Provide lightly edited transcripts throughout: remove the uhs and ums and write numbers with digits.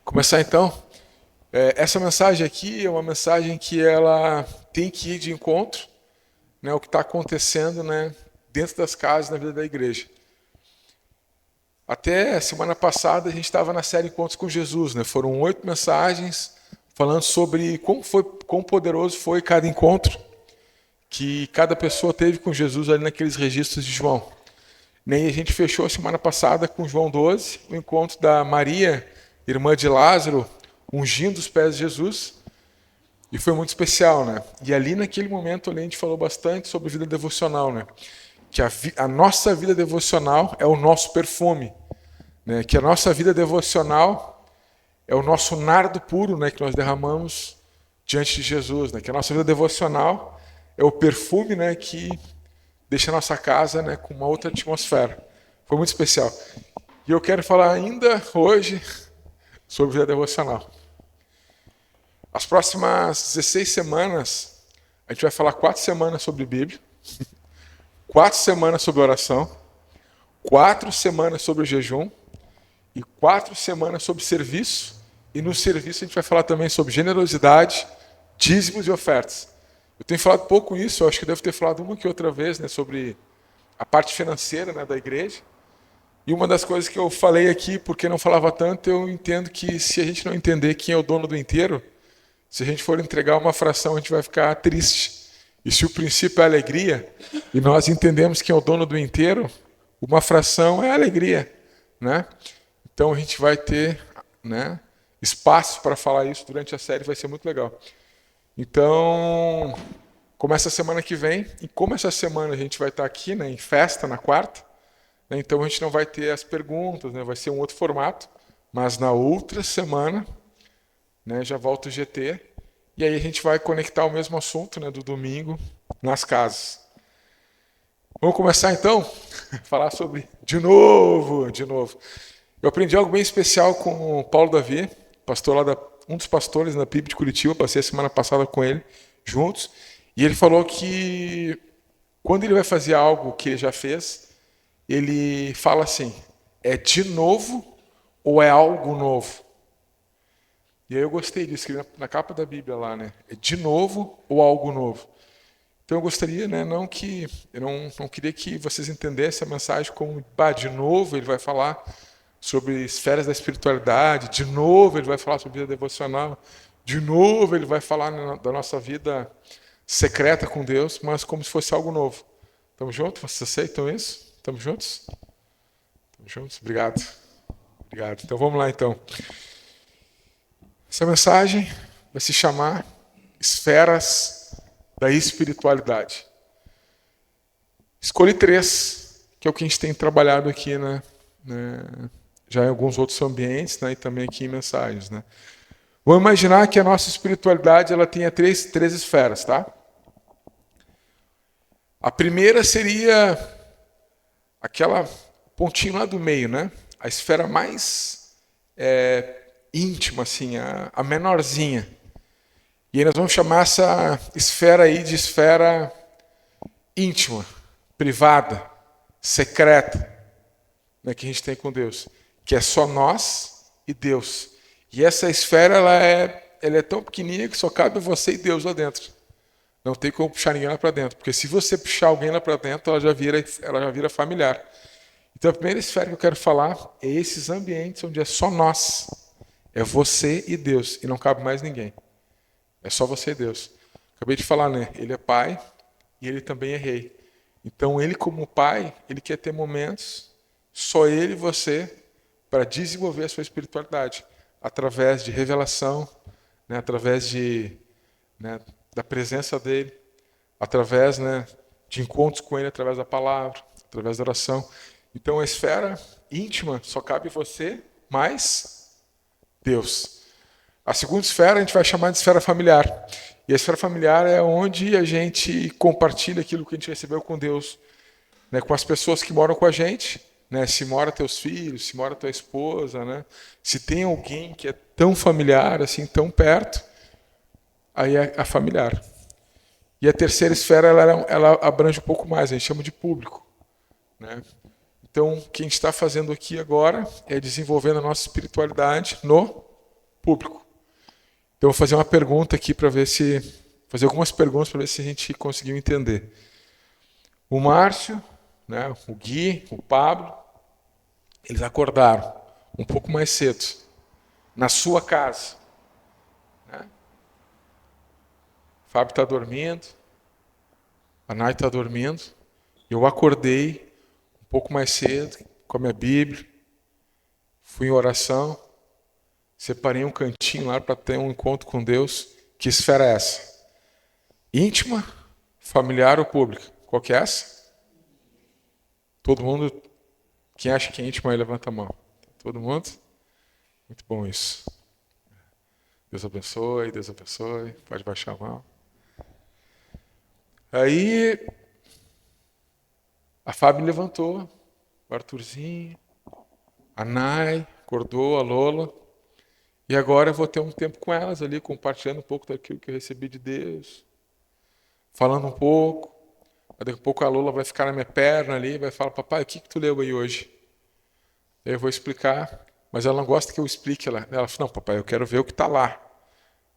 Começar então. Essa mensagem aqui é uma mensagem que ela tem que ir de encontro, né, o que está acontecendo, né, dentro das casas na vida da igreja. Até semana passada a gente estava na série Encontros com Jesus, né? Foram 8 mensagens falando sobre quão poderoso foi cada encontro que cada pessoa teve com Jesus ali naqueles registros de João. Nem a gente fechou a semana passada com João 12, o encontro da Maria, irmã de Lázaro, ungindo os pés de Jesus. E foi muito especial, né? E ali naquele momento ali, a gente falou bastante sobre vida devocional, né? Que a nossa vida devocional é o nosso perfume, né? Que a nossa vida devocional é o nosso nardo puro, né? Que nós derramamos diante de Jesus, né? Que a nossa vida devocional é o perfume, né? Que deixa a nossa casa, né? Com uma outra atmosfera. Foi muito especial. E eu quero falar ainda hoje sobre vida devocional. As próximas 16 semanas, a gente vai falar 4 semanas sobre Bíblia, 4 semanas sobre oração, 4 semanas sobre jejum e 4 semanas sobre serviço. E no serviço a gente vai falar também sobre generosidade, dízimos e ofertas. Eu tenho falado pouco isso, eu acho que devo ter falado uma que outra vez, né, sobre a parte financeira, né, da igreja. E uma das coisas que eu falei aqui, porque não falava tanto, eu entendo que se a gente não entender quem é o dono do inteiro, se a gente for entregar uma fração, a gente vai ficar triste. E se o princípio é alegria, e nós entendemos quem é o dono do inteiro, uma fração é alegria, né? Então a gente vai ter, né, espaço para falar isso durante a série, vai ser muito legal. Então, começa a semana que vem, e como essa semana a gente vai estar aqui, né, em festa, na quarta, né, então a gente não vai ter as perguntas, né, vai ser um outro formato, mas na outra semana, né, já volta o GT, e aí a gente vai conectar o mesmo assunto, né, do domingo nas casas. Vamos começar então a falar sobre, de novo. Eu aprendi algo bem especial com o Paulo Davi, pastor lá um dos pastores na PIB de Curitiba, passei a semana passada com ele, juntos, e ele falou que quando ele vai fazer algo que ele já fez, ele fala assim, é de novo ou é algo novo? E aí eu gostei disso, escrevi na capa da Bíblia lá, né? É de novo ou algo novo? Então eu gostaria, né, eu não queria que vocês entendessem a mensagem como, de novo ele vai falar sobre esferas da espiritualidade, de novo ele vai falar sobre vida devocional, de novo ele vai falar da nossa vida secreta com Deus, mas como se fosse algo novo. Estamos juntos? Vocês aceitam isso? Estamos juntos? Estamos juntos? Obrigado. Obrigado. Então vamos lá então. Essa mensagem vai se chamar Esferas da Espiritualidade. Escolhi 3, que é o que a gente tem trabalhado aqui, né, já em alguns outros ambientes, né, e também aqui em mensagens. Né. Vamos imaginar que a nossa espiritualidade ela tenha três esferas. Tá? A primeira seria aquela pontinho lá do meio, né? A esfera mais íntima, assim, a menorzinha. E aí nós vamos chamar essa esfera aí de esfera íntima, privada, secreta, né, que a gente tem com Deus, que é só nós e Deus. E essa esfera ela é tão pequenininha que só cabe você e Deus lá dentro. Não tem como puxar ninguém lá para dentro, porque se você puxar alguém lá para dentro, ela já vira familiar. Então a primeira esfera que eu quero falar é esses ambientes onde é só nós, é você e Deus, e não cabe mais ninguém. É só você e Deus. Acabei de falar, né? Ele é pai e ele também é rei. Então ele como pai, ele quer ter momentos, só ele e você, para desenvolver a sua espiritualidade, através de revelação, né? Através né, da presença dele, através, né, de encontros com ele, através da palavra, através da oração. Então a esfera íntima só cabe você, mais Deus. A segunda esfera a gente vai chamar de esfera familiar. E a esfera familiar é onde a gente compartilha aquilo que a gente recebeu com Deus, né, com as pessoas que moram com a gente, né, se mora teus filhos, se mora tua esposa, né, se tem alguém que é tão familiar, assim, tão perto, aí é a familiar. E a terceira esfera ela abrange um pouco mais, a gente chama de público, né? Então, o que a gente está fazendo aqui agora é desenvolvendo a nossa espiritualidade no público. Então, eu vou fazer uma pergunta aqui para ver se... Fazer algumas perguntas para ver se a gente conseguiu entender. O Márcio, né, o Gui, o Pablo, eles acordaram um pouco mais cedo, na sua casa. Né? O Fábio está dormindo, a Nai está dormindo, eu acordei um pouco mais cedo, com a minha Bíblia, fui em oração, separei um cantinho lá para ter um encontro com Deus. Que esfera é essa? Íntima, familiar ou pública? Qual que é essa? Todo mundo, quem acha que é íntima aí, levanta a mão. Todo mundo? Muito bom isso. Deus abençoe, Deus abençoe. Pode baixar a mão. Aí, a Fábio levantou, o Arthurzinho, a Nai, acordou, a Lola. E agora eu vou ter um tempo com elas ali, compartilhando um pouco daquilo que eu recebi de Deus. Falando um pouco. Daqui a pouco a Lola vai ficar na minha perna ali e vai falar, papai, o que tu leu aí hoje? Aí eu vou explicar, mas ela não gosta que eu explique. Ela fala, não, papai, eu quero ver o que está lá.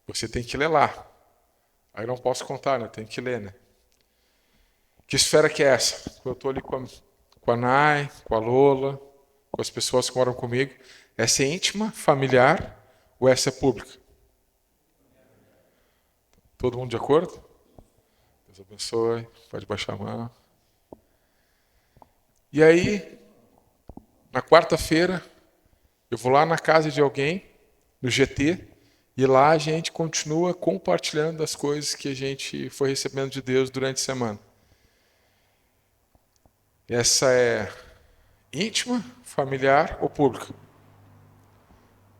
Você tem que ler lá. Aí eu não posso contar, né? Tem que ler, né? Que esfera que é essa? Eu estou ali com a Nai, com a Lola, com as pessoas que moram comigo. Essa é íntima, familiar ou essa é pública? Todo mundo de acordo? Deus abençoe. Pode baixar a mão. E aí, na quarta-feira, eu vou lá na casa de alguém, no GT, e lá a gente continua compartilhando as coisas que a gente foi recebendo de Deus durante a semana. Essa é íntima, familiar ou pública?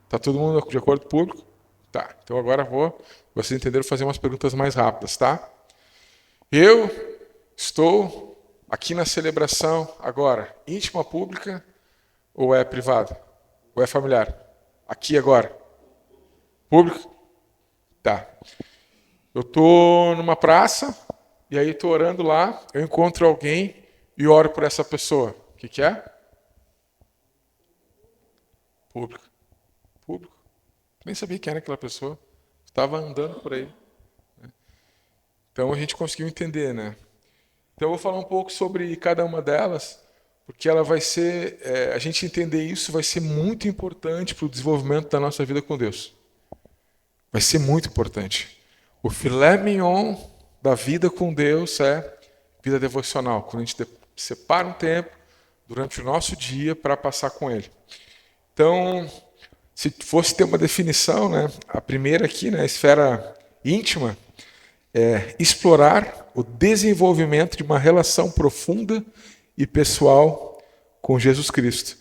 Está todo mundo de acordo público? Tá, então agora vocês entenderam, fazer umas perguntas mais rápidas, tá? Eu estou aqui na celebração agora, íntima, pública ou é privada? Ou é familiar? Aqui agora? Público? Tá. Eu estou numa praça e aí estou orando lá, eu encontro alguém e oro por essa pessoa. O que é? Público. Público. Nem sabia quem era aquela pessoa. Estava andando por aí. Então a gente conseguiu entender, né? Então eu vou falar um pouco sobre cada uma delas, porque ela vai ser, a gente entender isso vai ser muito importante para o desenvolvimento da nossa vida com Deus. Vai ser muito importante. O filé mignon da vida com Deus é vida devocional, quando a gente separa um tempo durante o nosso dia para passar com Ele. Então, se fosse ter uma definição, né, a primeira aqui, né, a esfera íntima, é explorar o desenvolvimento de uma relação profunda e pessoal com Jesus Cristo.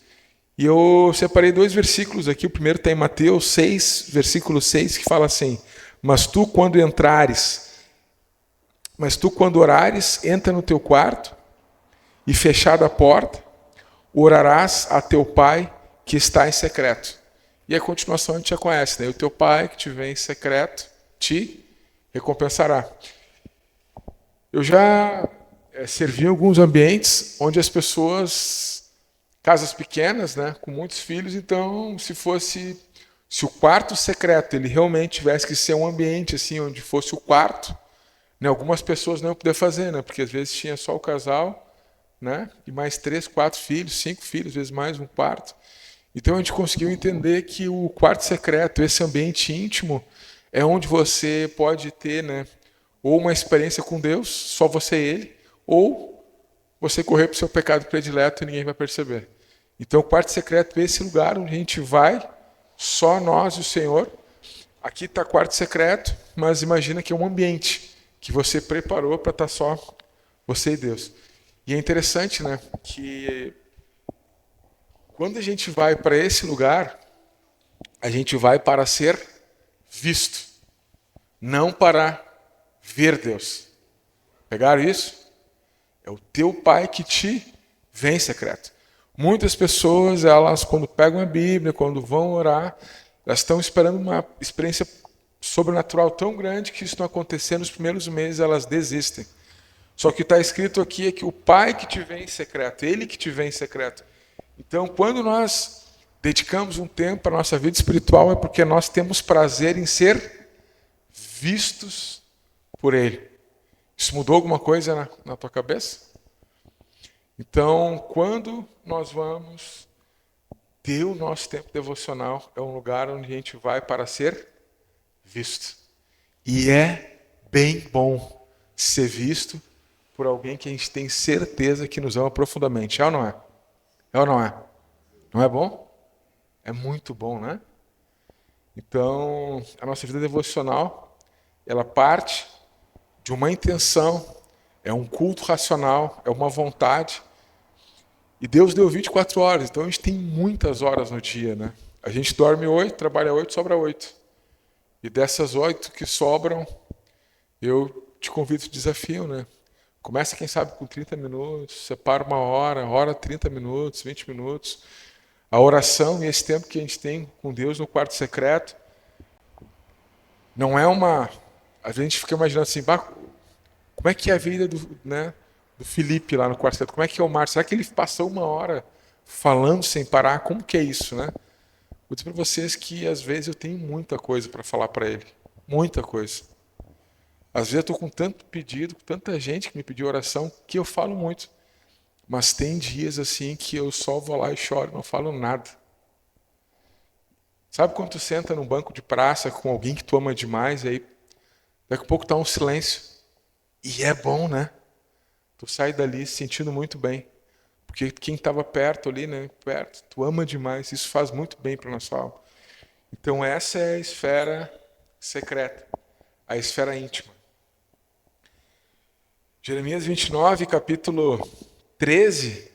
E eu separei 2 versículos aqui. O primeiro está em Mateus 6, versículo 6, que fala assim: Mas tu quando orares, entra no teu quarto e fechada a porta, orarás a teu pai que está em secreto. E a continuação a gente já conhece, né? O teu pai que te vê em secreto te recompensará. Eu já servi em alguns ambientes onde as pessoas, casas pequenas, né, com muitos filhos, então se o quarto secreto ele realmente tivesse que ser um ambiente assim onde fosse o quarto, né, algumas pessoas não iam poder fazer, né, porque às vezes tinha só o casal, né, e mais 3, 4 filhos, 5 filhos, às vezes mais um quarto. Então a gente conseguiu entender que o quarto secreto, esse ambiente íntimo, é onde você pode ter, né, ou uma experiência com Deus, só você e Ele, ou você correr para o seu pecado predileto e ninguém vai perceber. Então o quarto secreto é esse lugar onde a gente vai, só nós e o Senhor. Aqui está quarto secreto, mas imagina que é um ambiente que você preparou para estar só você e Deus. E é interessante, né, que quando a gente vai para esse lugar, a gente vai para ser visto, não para ver Deus. Pegaram isso? É o teu pai que te vê em secreto. Muitas pessoas, elas quando pegam a Bíblia, quando vão orar, elas estão esperando uma experiência sobrenatural tão grande que isso não acontecer nos primeiros meses, elas desistem. Só que o que está escrito aqui é que o pai que te vê em secreto, ele que te vê em secreto. Então, quando nós dedicamos um tempo para a nossa vida espiritual é porque nós temos prazer em ser vistos por Ele. Isso mudou alguma coisa na tua cabeça? Então, quando nós vamos ter o nosso tempo devocional, é um lugar onde a gente vai para ser visto. E é bem bom ser visto por alguém que a gente tem certeza que nos ama profundamente. É ou não é? É ou não é? Não é bom? É muito bom, né? Então, a nossa vida devocional, ela parte de uma intenção, é um culto racional, é uma vontade. E Deus deu 24 horas, então a gente tem muitas horas no dia, né? A gente dorme 8, trabalha 8, sobra 8. E dessas 8 que sobram, eu te convido, te desafio, né? Começa, quem sabe, com 30 minutos, separa uma hora 30 minutos, 20 minutos. A oração e esse tempo que a gente tem com Deus no quarto secreto não é uma... A gente fica imaginando assim, como é que é a vida do Felipe lá no quarto secreto? Como é que é o Márcio? Será que ele passou uma hora falando sem parar? Como que é isso, né? Vou dizer para vocês que às vezes eu tenho muita coisa para falar para ele. Muita coisa. Às vezes eu estou com tanto pedido, com tanta gente que me pediu oração, que eu falo muito. Mas tem dias assim que eu só vou lá e choro, não falo nada. Sabe quando tu senta num banco de praça com alguém que tu ama demais, e aí daqui a pouco tá um silêncio. E é bom, né? Tu sai dali se sentindo muito bem. Porque quem estava perto ali, né? Perto, tu ama demais. Isso faz muito bem para nossa alma. Então essa é a esfera secreta, a esfera íntima. Jeremias 29, capítulo 13,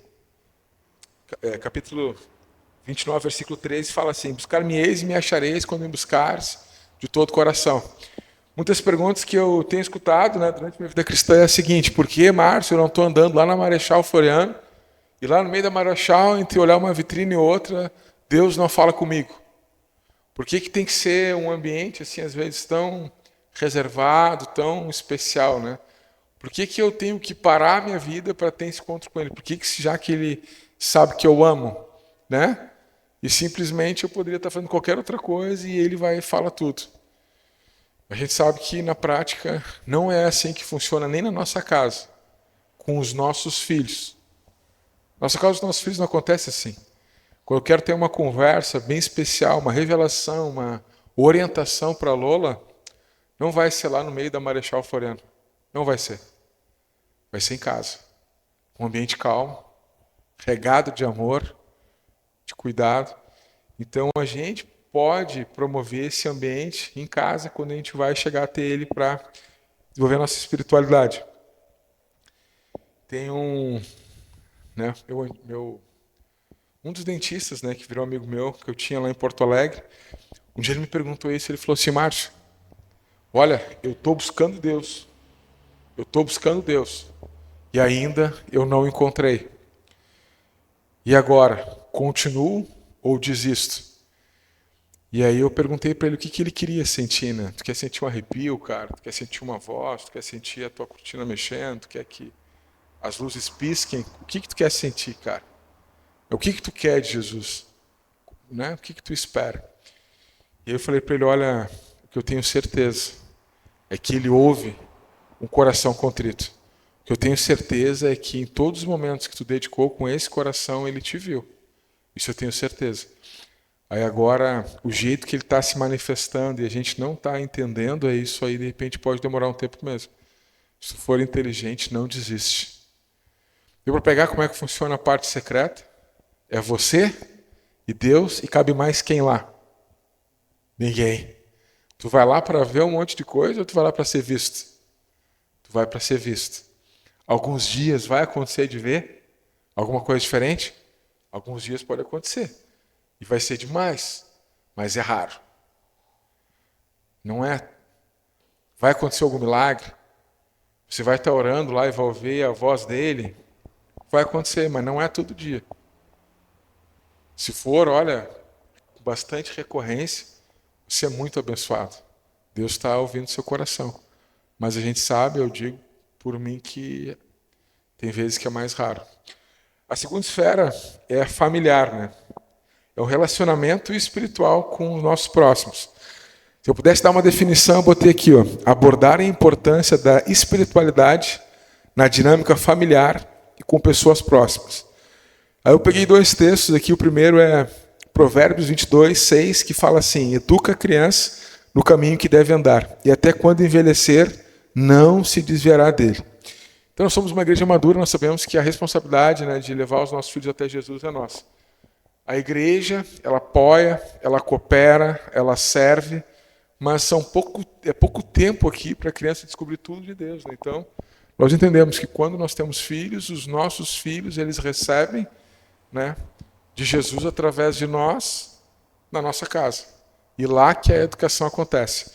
capítulo 29, versículo 13, fala assim: buscar-me-eis e me achareis quando me buscares de todo o coração. Muitas perguntas que eu tenho escutado, né, durante a minha vida cristã é a seguinte: por que, Márcio, eu não estou andando lá na Marechal Floriano e lá no meio da Marechal, entre olhar uma vitrine e outra, Deus não fala comigo? Por que tem que ser um ambiente assim, às vezes, tão reservado, tão especial, né? Por que eu tenho que parar a minha vida para ter esse encontro com Ele? Por que já que Ele sabe que eu amo, né? E simplesmente eu poderia estar fazendo qualquer outra coisa e Ele vai e fala tudo. A gente sabe que na prática não é assim que funciona nem na nossa casa, com os nossos filhos. Nossa casa, os nossos filhos não acontece assim. Quando eu quero ter uma conversa bem especial, uma revelação, uma orientação para a Lola, não vai ser lá no meio da Marechal Floriano. Não vai ser. Vai ser em casa. Um ambiente calmo, regado de amor, de cuidado. Então a gente pode promover esse ambiente em casa quando a gente vai chegar até ele para desenvolver a nossa espiritualidade. Tem um dos dentistas, né, que virou amigo meu, que eu tinha lá em Porto Alegre, um dia ele me perguntou isso, ele falou assim: Márcio, olha, eu estou buscando Deus, e ainda eu não encontrei. E agora, continuo ou desisto? E aí eu perguntei para ele o que ele queria sentir, né? Tu quer sentir um arrepio, cara? Tu quer sentir uma voz? Tu quer sentir a tua cortina mexendo? Tu quer que as luzes pisquem? O que tu quer sentir, cara? O que tu quer de Jesus? Né? O que tu espera? E eu falei para ele: olha, o que eu tenho certeza é que ele ouve um coração contrito. O que eu tenho certeza é que em todos os momentos que tu dedicou com esse coração, ele te viu. Isso eu tenho certeza. Aí agora, o jeito que ele está se manifestando e a gente não está entendendo, é isso aí, de repente pode demorar um tempo mesmo. Se tu for inteligente, não desiste. Deu para pegar como é que funciona a parte secreta? É você e Deus, e cabe mais quem lá? Ninguém. Tu vai lá para ver um monte de coisa ou tu vai lá para ser visto? Tu vai para ser visto. Alguns dias vai acontecer de ver alguma coisa diferente? Alguns dias pode acontecer. E vai ser demais, mas é raro. Não é? Vai acontecer algum milagre? Você vai estar orando lá e vai ouvir a voz dele? Vai acontecer, mas não é todo dia. Se for, olha, com bastante recorrência, você é muito abençoado. Deus está ouvindo seu coração. Mas a gente sabe, eu digo por mim, que tem vezes que é mais raro. A segunda esfera é familiar, né? É um relacionamento espiritual com os nossos próximos. Se eu pudesse dar uma definição, eu botei aqui, ó, abordar a importância da espiritualidade na dinâmica familiar e com pessoas próximas. Aí eu peguei 2 textos aqui, o primeiro é Provérbios 22, 6, que fala assim: educa a criança no caminho que deve andar, e até quando envelhecer, não se desviará dele. Então nós somos uma igreja madura, nós sabemos que a responsabilidade, né, de levar os nossos filhos até Jesus é nossa. A igreja, ela apoia, ela coopera, ela serve, mas é pouco tempo aqui para a criança descobrir tudo de Deus, né? Então, nós entendemos que quando nós temos filhos, os nossos filhos, eles recebem, né, de Jesus através de nós, na nossa casa. E lá que a educação acontece.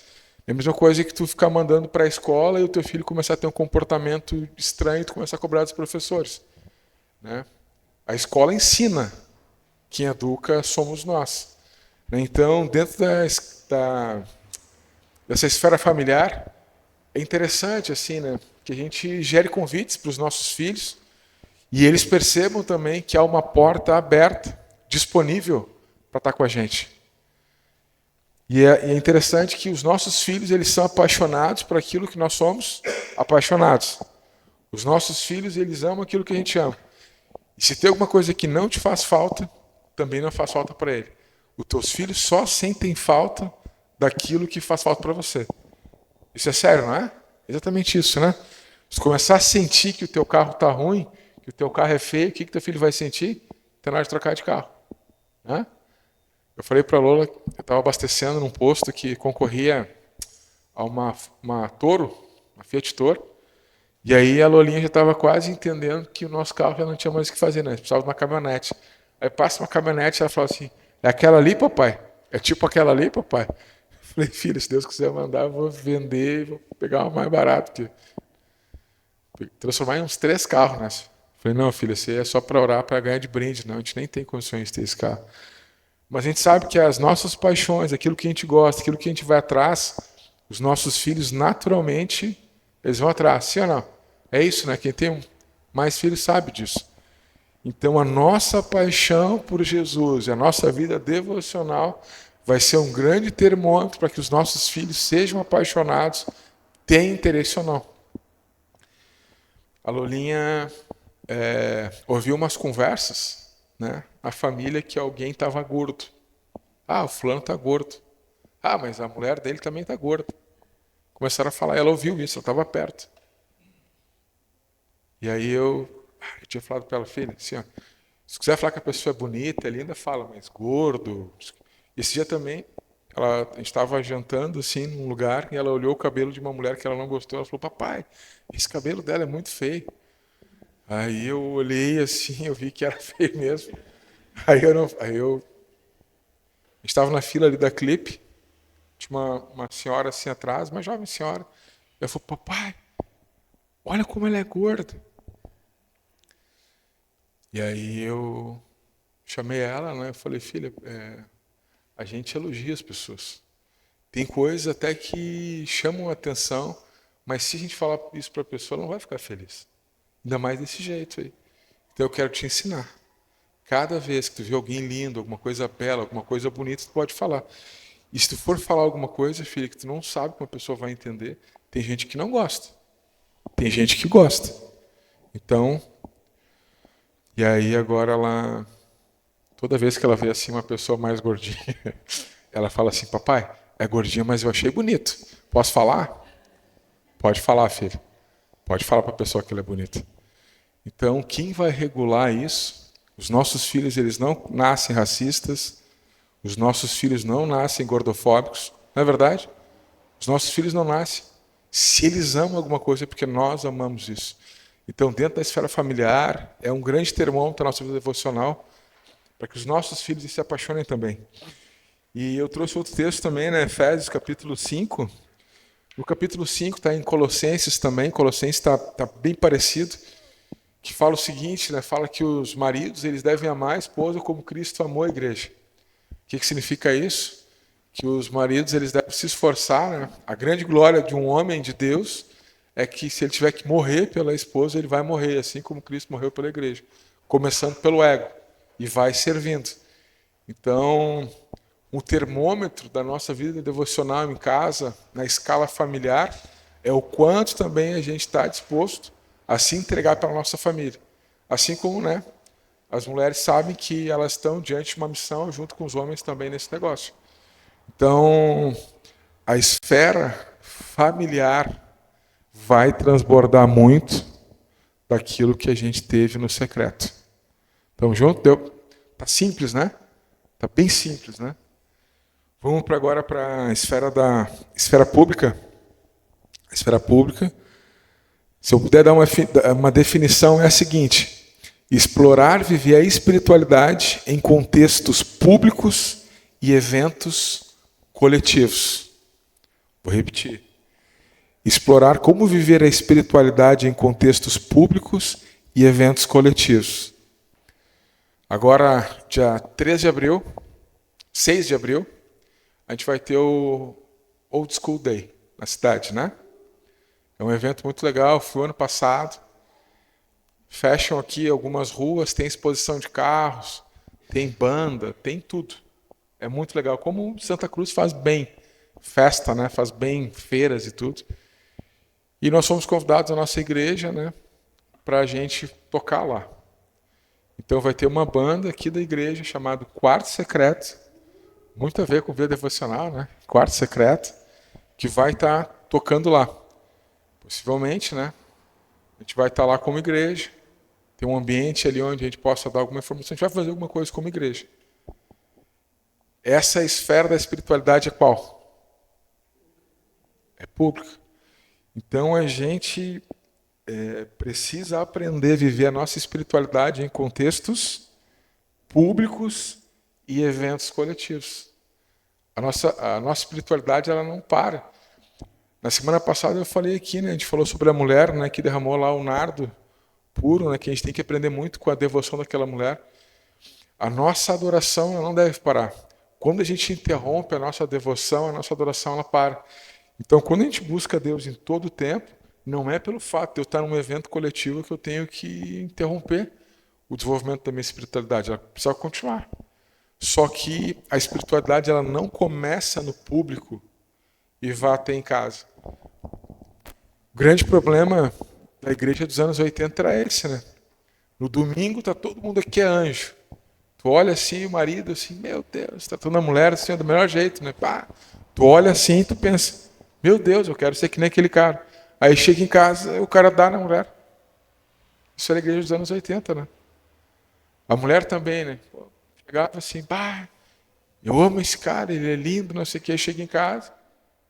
É a mesma coisa que tu ficar mandando para a escola e o teu filho começar a ter um comportamento estranho e tu começar a cobrar dos professores, né? A escola ensina, quem educa somos nós. Então, dentro dessa esfera familiar, é interessante assim, né, que a gente gere convites para os nossos filhos e eles percebam também que há uma porta aberta, disponível para estar com a gente. E é interessante que os nossos filhos, eles são apaixonados por aquilo que nós somos apaixonados. Os nossos filhos, eles amam aquilo que a gente ama. E se tem alguma coisa que não te faz falta, também não faz falta para ele. Os teus filhos só sentem falta daquilo que faz falta para você. Isso é sério, não é? Exatamente isso, né? Se começar a sentir que o teu carro está ruim, que o teu carro é feio, o que teu filho vai sentir? Tem hora de trocar de carro, né? Eu falei para a Lola que eu estava abastecendo num posto que concorria a uma Toro, uma Fiat Toro, e aí a Lolinha já estava quase entendendo que o nosso carro já não tinha mais o que fazer, né? Precisava de uma caminhonete. Aí passa uma caminhonete e ela fala assim: é aquela ali, papai? É tipo aquela ali, papai? Eu falei: filha, se Deus quiser mandar, eu vou vender, vou pegar uma mais barata. Transformar em uns 3 carros nessa. Eu falei: não, filha, isso aí é só para orar, para ganhar de brinde. Não, a gente nem tem condições de ter esse carro. Mas a gente sabe que as nossas paixões, aquilo que a gente gosta, aquilo que a gente vai atrás, os nossos filhos, naturalmente, eles vão atrás. Sim ou não? É isso, né? Quem tem mais filhos sabe disso. Então, a nossa paixão por Jesus e a nossa vida devocional vai ser um grande termômetro para que os nossos filhos sejam apaixonados, tenham interesse ou não. A Lolinha ouviu umas conversas, né, na família, que alguém estava gordo. Ah, o fulano está gordo. Ah, mas a mulher dele também está gorda. Começaram a falar, ela ouviu isso, ela estava perto. E aí eu tinha falado para ela: filha, assim, ó, se quiser falar que a pessoa é bonita, é linda, fala, mas gordo. Esse dia também, a gente estava jantando assim num lugar e ela olhou o cabelo de uma mulher que ela não gostou. Ela falou: papai, esse cabelo dela é muito feio. Aí eu olhei assim, eu vi que era feio mesmo. A gente estava na fila ali da Clipe, tinha uma senhora assim atrás, uma jovem senhora. Eu falei: papai, olha como ela é gorda. E aí eu chamei ela, né? Eu falei: filha, a gente elogia as pessoas. Tem coisas até que chamam a atenção, mas se a gente falar isso para a pessoa, ela não vai ficar feliz. Ainda mais desse jeito aí. Então eu quero te ensinar. Cada vez que tu vê alguém lindo, alguma coisa bela, alguma coisa bonita, tu pode falar. E se tu for falar alguma coisa, filha, que tu não sabe como a pessoa vai entender, tem gente que não gosta. Tem gente que gosta. Então, e aí agora ela, toda vez que ela vê assim uma pessoa mais gordinha, ela fala assim: papai, é gordinha, mas eu achei bonito. Posso falar? Pode falar, filha. Pode falar para a pessoa que ela é bonita. Então, quem vai regular isso? Os nossos filhos, eles não nascem racistas. Os nossos filhos não nascem gordofóbicos. Não é verdade? Os nossos filhos não nascem. Se eles amam alguma coisa, é porque nós amamos isso. Então, dentro da esfera familiar, é um grande termômetro da nossa vida devocional, para que os nossos filhos se apaixonem também. E eu trouxe outro texto também, né? Efésios, capítulo 5. No capítulo 5 está em Colossenses também. Colossenses está bem parecido, que fala o seguinte, né? Fala que os maridos, eles devem amar a esposa como Cristo amou a igreja. O que significa isso? Que os maridos, eles devem se esforçar, né? A grande glória de um homem de Deus é que, se ele tiver que morrer pela esposa, ele vai morrer, assim como Cristo morreu pela igreja, começando pelo ego, e vai servindo. Então, um termômetro da nossa vida devocional em casa, na escala familiar, é o quanto também a gente está disposto a se entregar para a nossa família. Assim como, né, as mulheres sabem que elas estão diante de uma missão junto com os homens também nesse negócio. Então, a esfera familiar vai transbordar muito daquilo que a gente teve no secreto. Então, junto, deu? Tá simples, né? Tá bem simples, né? Vamos agora para a esfera pública. A esfera pública, se eu puder dar uma definição, é a seguinte: explorar, viver a espiritualidade em contextos públicos e eventos coletivos. Vou repetir. Explorar como viver a espiritualidade em contextos públicos e eventos coletivos. Agora, dia 3 de abril, 6 de abril, a gente vai ter o Old School Day na cidade, né? É um evento muito legal, foi ano passado. Fecham aqui algumas ruas, tem exposição de carros, tem banda, tem tudo. É muito legal. Como Santa Cruz faz bem festa, né? Faz bem feiras e tudo. E nós fomos convidados à nossa igreja, né, para a gente tocar lá. Então vai ter uma banda aqui da igreja chamada Quarto Secreto, muito a ver com vida devocional, né? Quarto Secreto, que vai estar tocando lá. Possivelmente, né? A gente vai estar lá como igreja, tem um ambiente ali onde a gente possa dar alguma informação, a gente vai fazer alguma coisa como igreja. Essa esfera da espiritualidade é qual? É pública. Então a gente precisa aprender a viver a nossa espiritualidade em contextos públicos e eventos coletivos. A nossa espiritualidade ela não para. Na semana passada eu falei aqui, né, a gente falou sobre a mulher, né, que derramou lá o nardo puro, né, que a gente tem que aprender muito com a devoção daquela mulher. A nossa adoração ela não deve parar. Quando a gente interrompe a nossa devoção, a nossa adoração ela para. Então, quando a gente busca Deus em todo o tempo, não é pelo fato de eu estar num evento coletivo que eu tenho que interromper o desenvolvimento da minha espiritualidade. Ela precisa continuar. Só que a espiritualidade ela não começa no público e vai até em casa. O grande problema da igreja dos anos 80 era esse, né? No domingo tá todo mundo aqui é anjo. Tu olha assim, o marido assim, meu Deus, tá toda a mulher assim, do melhor jeito, né? Pá. Tu olha assim e tu pensa, meu Deus, eu quero ser que nem aquele cara. Aí chega em casa, o cara dá na mulher. Isso era a igreja dos anos 80, né? A mulher também, né? Pô, chegava assim, bah, eu amo esse cara, ele é lindo, não sei o que. Aí chega em casa,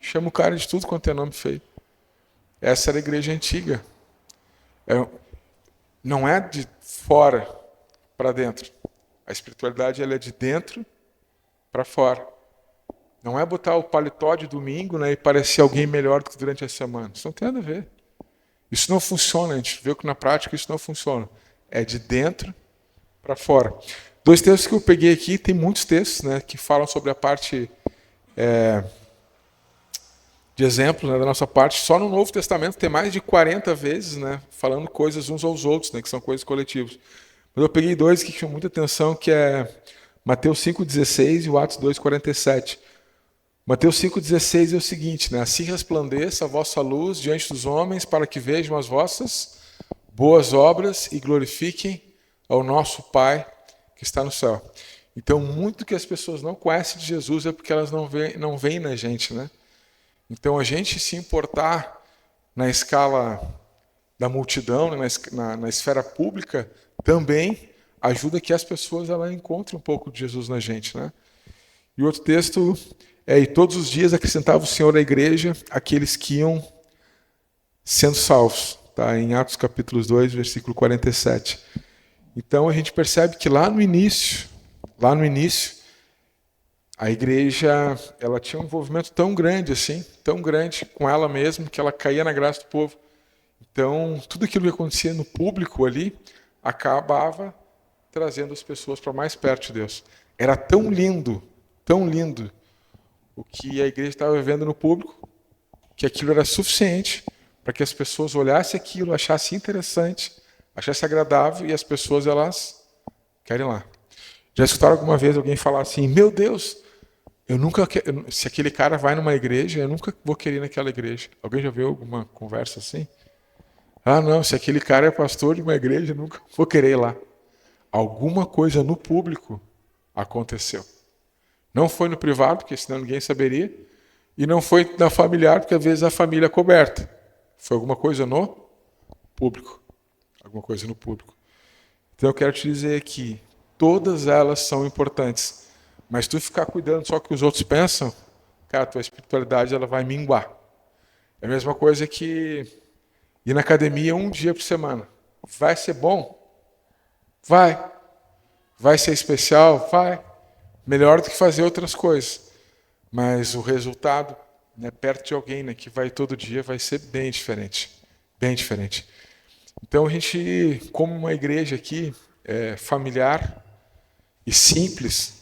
chama o cara de tudo quanto é nome feio. Essa era a igreja antiga. Não é de fora para dentro. A espiritualidade ela é de dentro para fora. Não é botar o paletó de domingo, né, e parecer alguém melhor do que durante a semana. Isso não tem nada a ver. Isso não funciona. A gente vê que na prática isso não funciona. É de dentro para fora. 2 textos que eu peguei aqui, tem muitos textos, né, que falam sobre a parte de exemplos, né, da nossa parte. Só no Novo Testamento tem mais de 40 vezes, né, falando coisas uns aos outros, né, que são coisas coletivas. Mas eu peguei 2 que chamam muita atenção, que é Mateus 5,16 e o Atos 2,47. Mateus 5,16 é o seguinte, né? Assim resplandeça a vossa luz diante dos homens, para que vejam as vossas boas obras e glorifiquem ao nosso Pai que está no céu. Então, muito que as pessoas não conhecem de Jesus é porque elas não veem na gente, né? Então, a gente se importar na escala da multidão, né, na esfera pública, também ajuda que as pessoas elas encontrem um pouco de Jesus na gente, né? E outro texto e todos os dias acrescentava o Senhor à igreja aqueles que iam sendo salvos. Tá? Em Atos capítulo 2, versículo 47. Então a gente percebe que lá no início, a igreja ela tinha um envolvimento tão grande assim, tão grande com ela mesma, que ela caía na graça do povo. Então tudo aquilo que acontecia no público ali, acabava trazendo as pessoas para mais perto de Deus. Era tão lindo o que a igreja estava vivendo no público, que aquilo era suficiente para que as pessoas olhassem aquilo, achassem interessante, achassem agradável e as pessoas elas querem lá. Já escutaram alguma vez alguém falar assim, meu Deus, se aquele cara vai numa igreja, eu nunca vou querer ir naquela igreja. Alguém já viu alguma conversa assim? Ah, não, se aquele cara é pastor de uma igreja, eu nunca vou querer ir lá. Alguma coisa no público aconteceu. Não foi no privado, porque senão ninguém saberia, e não foi na familiar, porque às vezes a família é coberta. Foi alguma coisa no público. Alguma coisa no público. Então eu quero te dizer que todas elas são importantes. Mas tu ficar cuidando só que os outros pensam, cara, tua espiritualidade ela vai minguar. É a mesma coisa que ir na academia um dia por semana. Vai ser bom? Vai. Vai ser especial? Vai. Melhor do que fazer outras coisas. Mas o resultado, né, perto de alguém, né, que vai todo dia, vai ser bem diferente. Bem diferente. Então a gente, como uma igreja aqui, familiar e simples,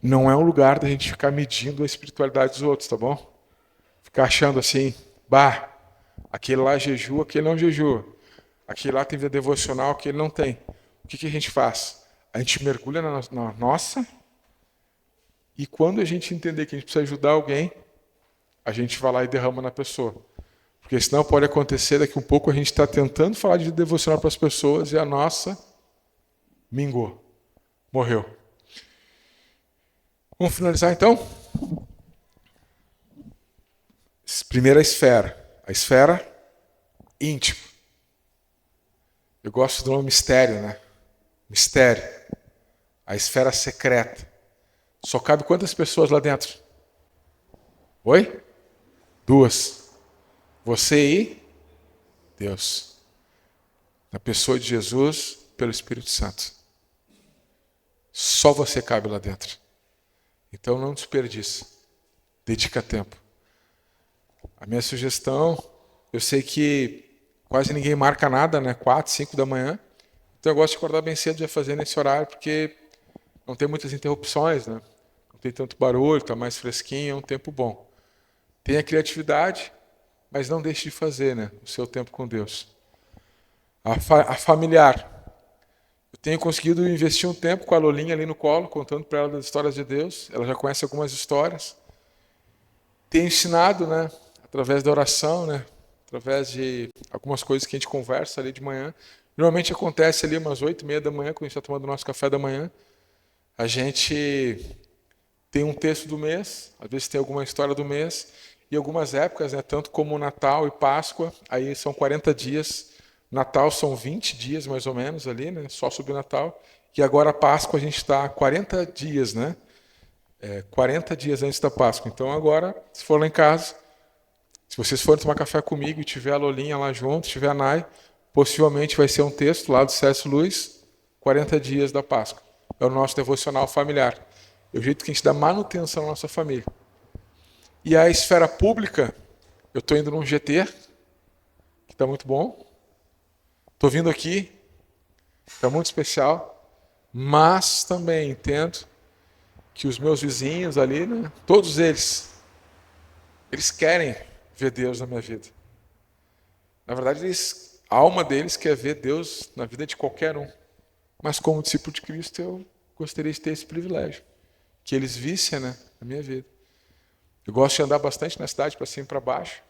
não é um lugar da gente ficar medindo a espiritualidade dos outros, tá bom? Ficar achando assim, bah, aquele lá jejua, aquele não jejua. Aquele lá tem vida devocional, aquele não tem. O que a gente faz? A gente mergulha na nossa, e quando a gente entender que a gente precisa ajudar alguém, a gente vai lá e derrama na pessoa. Porque senão pode acontecer, daqui a um pouco a gente está tentando falar de vida devocional para as pessoas e a nossa mingou, morreu. Vamos finalizar então? Primeira esfera, a esfera íntima. Eu gosto do nome mistério, né? Mistério. A esfera secreta. Só cabe quantas pessoas lá dentro? Oi? 2. Você e Deus. Na pessoa de Jesus, pelo Espírito Santo. Só você cabe lá dentro. Então não desperdice. Dedica tempo. A minha sugestão, eu sei que quase ninguém marca nada, né? 4, 5 da manhã. Então eu gosto de acordar bem cedo e já fazer nesse horário, porque não tem muitas interrupções, né? Não tem tanto barulho, está mais fresquinho, é um tempo bom. Tenha criatividade, mas não deixe de fazer, né? O seu tempo com Deus. A familiar. Eu tenho conseguido investir um tempo com a Lolinha ali no colo, contando para ela das histórias de Deus. Ela já conhece algumas histórias. Tenho ensinado, né? Através da oração, né? Através de algumas coisas que a gente conversa ali de manhã. Normalmente acontece ali umas 8h30 da manhã, quando a gente está tomando o nosso café da manhã. A gente tem um texto do mês, às vezes tem alguma história do mês, e algumas épocas, né, tanto como Natal e Páscoa, aí são 40 dias. Natal são 20 dias mais ou menos ali, né, só sobre o Natal. E agora a Páscoa a gente está 40 dias, né? 40 dias antes da Páscoa. Então agora, se for lá em casa, se vocês forem tomar café comigo e tiver a Lolinha lá junto, tiver a Nai, possivelmente vai ser um texto lá do C.S. Lewis, 40 dias da Páscoa. É o nosso devocional familiar. É o jeito que a gente dá manutenção à nossa família. E a esfera pública, eu estou indo num GT, que está muito bom. Estou vindo aqui, está muito especial. Mas também entendo que os meus vizinhos ali, né, todos eles querem ver Deus na minha vida. Na verdade, a alma deles quer ver Deus na vida de qualquer um. Mas como discípulo de Cristo, eu gostaria de ter esse privilégio. Que eles vissem, né, na minha vida. Eu gosto de andar bastante na cidade, para cima e para baixo.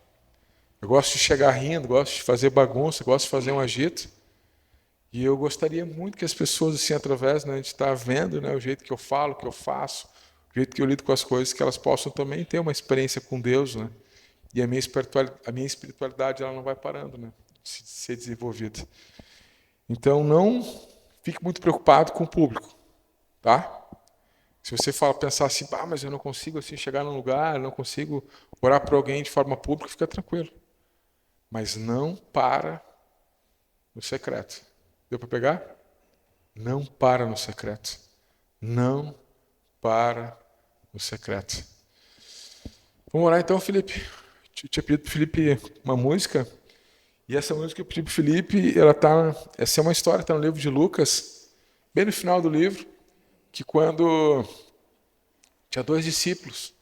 Eu gosto de chegar rindo, gosto de fazer bagunça, gosto de fazer um agito. E eu gostaria muito que as pessoas, assim, através, né, de estar vendo, né, o jeito que eu falo, que eu faço, o jeito que eu lido com as coisas, que elas possam também ter uma experiência com Deus, né? E a minha espiritualidade ela não vai parando, né, de ser desenvolvida. Então não fique muito preocupado com o público, tá? Se você pensar assim, mas eu não consigo assim chegar num lugar, eu não consigo orar por alguém de forma pública, fica tranquilo. Mas não para no secreto. Deu para pegar? Não para no secreto. Não para no secreto. Vamos orar então, Felipe. Eu tinha pedido para o Felipe uma música. E essa música que eu pedi para o Felipe, essa é uma história, está no livro de Lucas, bem no final do livro, que quando tinha 2 discípulos,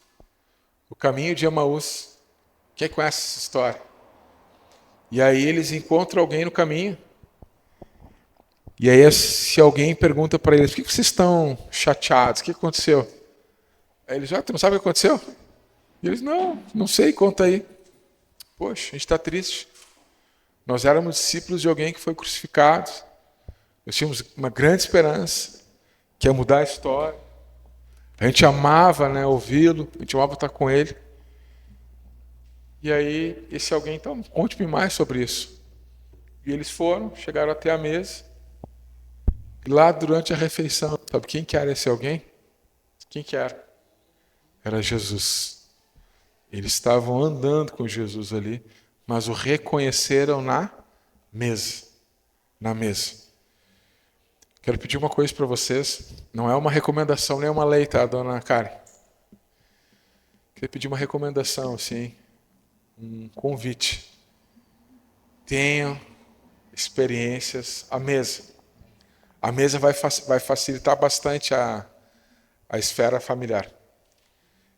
o caminho de Emaús. Quem conhece essa história? E aí eles encontram alguém no caminho E aí, se alguém pergunta para eles, por que vocês estão chateados? O que aconteceu? Aí eles, tu não sabe o que aconteceu? E eles, não sei, conta aí. Poxa, a gente está triste. Nós éramos discípulos de alguém que foi crucificado. Nós tínhamos uma grande esperança, que ia mudar a história. A gente amava, né, ouvi-lo, a gente amava estar com ele. E aí, esse alguém, então, conte-me mais sobre isso. E eles foram, chegaram até a mesa. E lá, durante a refeição, sabe quem que era esse alguém? Quem que era? Era Jesus. Eles estavam andando com Jesus ali, mas o reconheceram na mesa. Na mesa. Quero pedir uma coisa para vocês. Não é uma recomendação, nem uma lei, tá, dona Karen? Quero pedir uma recomendação, assim, um convite. Tenham experiências à mesa. A mesa vai facilitar bastante a esfera familiar.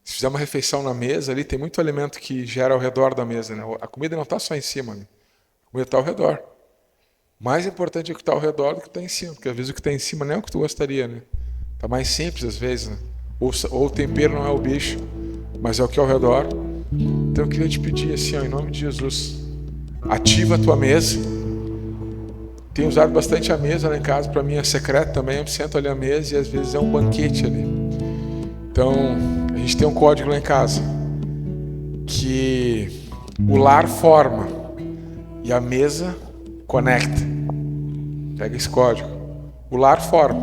Se fizer uma refeição na mesa, ali tem muito alimento que gera ao redor da mesa. Né? A comida não está só em cima, né? A comida está ao redor. Mais importante é o que está ao redor do que está em cima, porque às vezes o que está em cima não é o que tu gostaria. Né? Tá mais simples às vezes. Né? Ou o tempero não é o bicho, mas é o que é ao redor. Então eu queria te pedir assim, ó, em nome de Jesus, ativa a tua mesa. Tenho usado bastante a mesa lá em casa, para mim é secreto também, eu sento ali à mesa e às vezes é um banquete ali. Então, a gente tem um código lá em casa, que o lar forma e a mesa conecta. Pega esse código. O lar forma.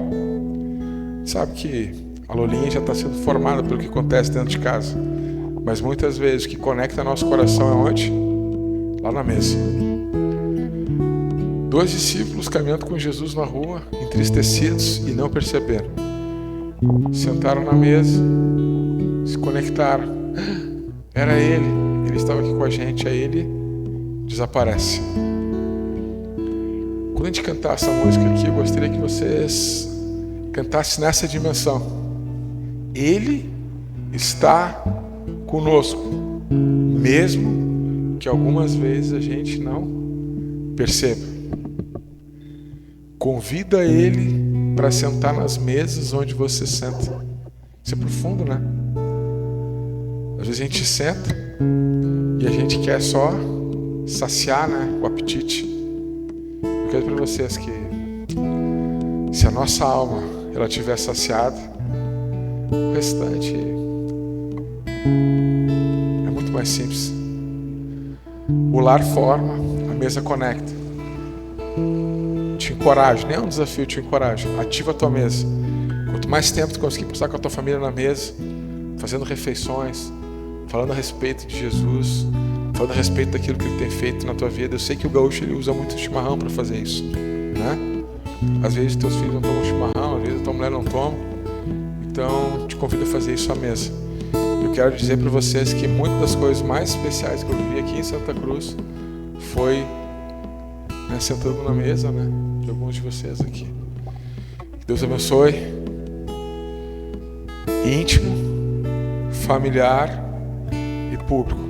Sabe que a Lolinha já está sendo formada pelo que acontece dentro de casa. Mas muitas vezes o que conecta nosso coração é onde? Lá na mesa. 2 discípulos caminhando com Jesus na rua, entristecidos e não perceberam. Sentaram na mesa, se conectaram. Era ele estava aqui com a gente, aí ele desaparece. Quando a gente cantar essa música aqui, eu gostaria que vocês cantassem nessa dimensão. Ele está conosco, mesmo que algumas vezes a gente não perceba. Convida ele para sentar nas mesas onde você senta. Isso é profundo, né? Às vezes a gente senta e a gente quer só saciar, né, o apetite. Eu quero para vocês que se a nossa alma ela estiver saciada, o restante é muito mais simples. O lar forma, a mesa conecta. Te encorajo, nem é um desafio, te encorajo. Ativa a tua mesa. Quanto mais tempo tu conseguir passar com a tua família na mesa, fazendo refeições, falando a respeito de Jesus, falando a respeito daquilo que ele tem feito na tua vida. Eu sei que o gaúcho ele usa muito chimarrão para fazer isso, né? Às vezes teus filhos não tomam chimarrão, às vezes a tua mulher não toma. Então te convido a fazer isso à mesa. Eu quero dizer para vocês que muitas das coisas mais especiais que eu vivi aqui em Santa Cruz foi, né, sentando na mesa, né, de alguns de vocês aqui. Que Deus abençoe. Íntimo, familiar e público.